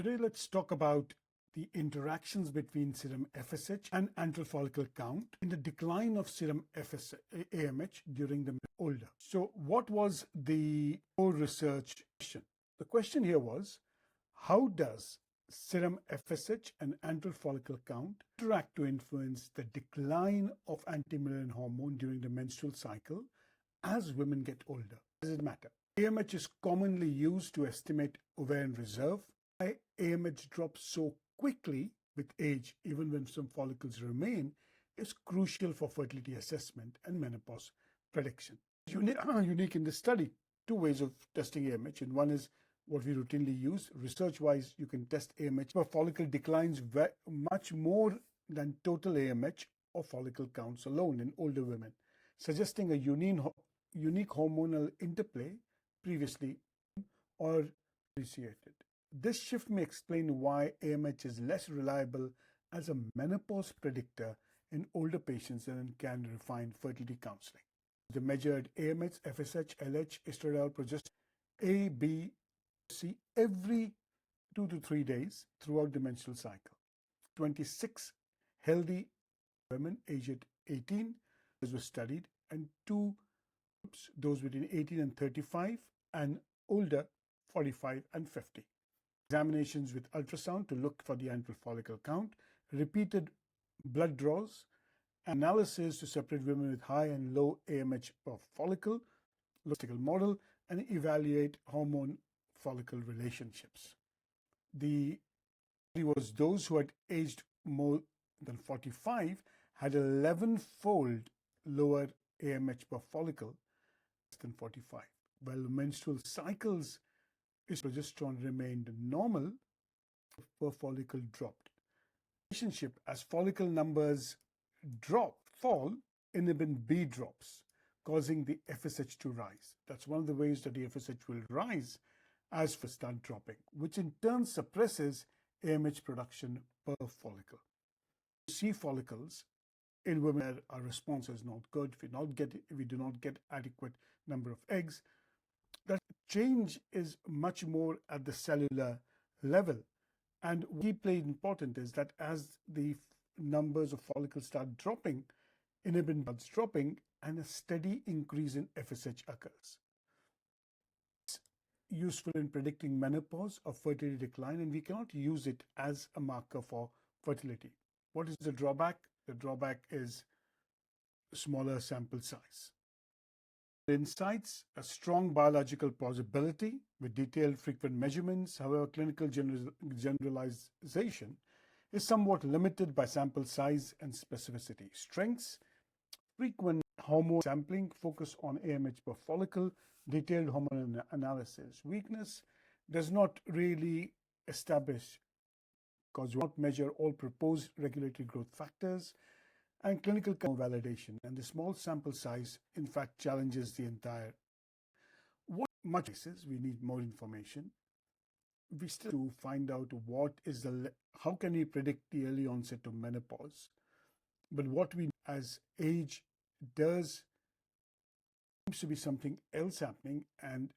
Today, let's talk about the interactions between serum FSH and antral follicle count in the decline of serum AMH during the older. So what was the core research question? The question here was, how does serum FSH and antral follicle count interact to influence the decline of anti-Müllerian hormone during the menstrual cycle as women get older? Does it matter? AMH is commonly used to estimate ovarian reserve. Why AMH drops so quickly with age, even when some follicles remain, is crucial for fertility assessment and menopause prediction. Unique in this study, two ways of testing AMH, and one is what we routinely use. Research-wise, you can test AMH, but follicle declines much more than total AMH or follicle counts alone in older women, suggesting a unique hormonal interplay previously or appreciated. This shift may explain why AMH is less reliable as a menopause predictor in older patients and can refine fertility counseling. The measured AMH, FSH, LH, estradiol, progesterone, A, B, C every 2 to 3 days throughout the menstrual cycle. 26 healthy women aged 18 were studied, and two groups, those between 18 and 35 and older, 45 and 50. Examinations with ultrasound to look for the antral follicle count, repeated blood draws, analysis to separate women with high and low AMH per follicle, statistical model, and evaluate hormone follicle relationships. The was those who had aged more than 45 had 11-fold lower AMH per follicle than 45, while menstrual cycles progesterone remained normal, per follicle dropped. Relationship: as follicle numbers fall, Inhibin B drops, causing the FSH to rise. That's one of the ways that the FSH will rise as for start dropping, which in turn suppresses AMH production per follicle. You see follicles in women where our response is not good, if we do not get adequate number of eggs. That change is much more at the cellular level. And deeply important is that as the numbers of follicles start dropping, Inhibin starts dropping, and a steady increase in FSH occurs. It's useful in predicting menopause or fertility decline, and we cannot use it as a marker for fertility. What is the drawback? The drawback is a smaller sample size. Insights: a strong biological plausibility with detailed frequent measurements. However, clinical generalization is somewhat limited by sample size and specificity. Strengths: frequent hormone sampling, focus on AMH per follicle, detailed hormone analysis. Weakness: does not really establish, because we don't measure all proposed regulatory growth factors, and clinical validation, and the small sample size in fact challenges the entire. Much cases we need more information. We still to find out how can we predict the early onset of menopause. But what we as age does seems to be something else happening, and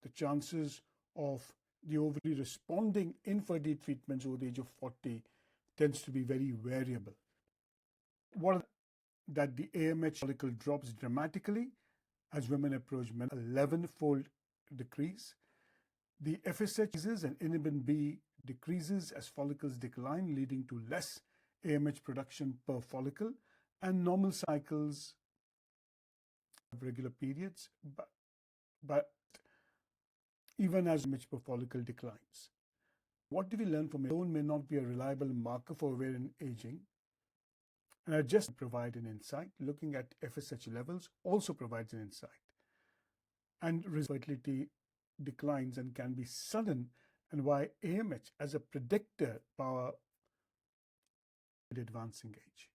the chances of the ovary responding in fertility treatments over the age of 40 tends to be very variable. That the AMH follicle drops dramatically as women approach 11-fold decrease. The FSH increases and Inhibin B decreases as follicles decline, leading to less AMH production per follicle, and normal cycles have regular periods, but even as AMH per follicle declines. What do we learn from it? Alone may not be a reliable marker for ovarian aging, and I just provide an insight. Looking at FSH levels also provides an insight. And fertility declines and can be sudden, and why AMH as a predictor power at advancing age.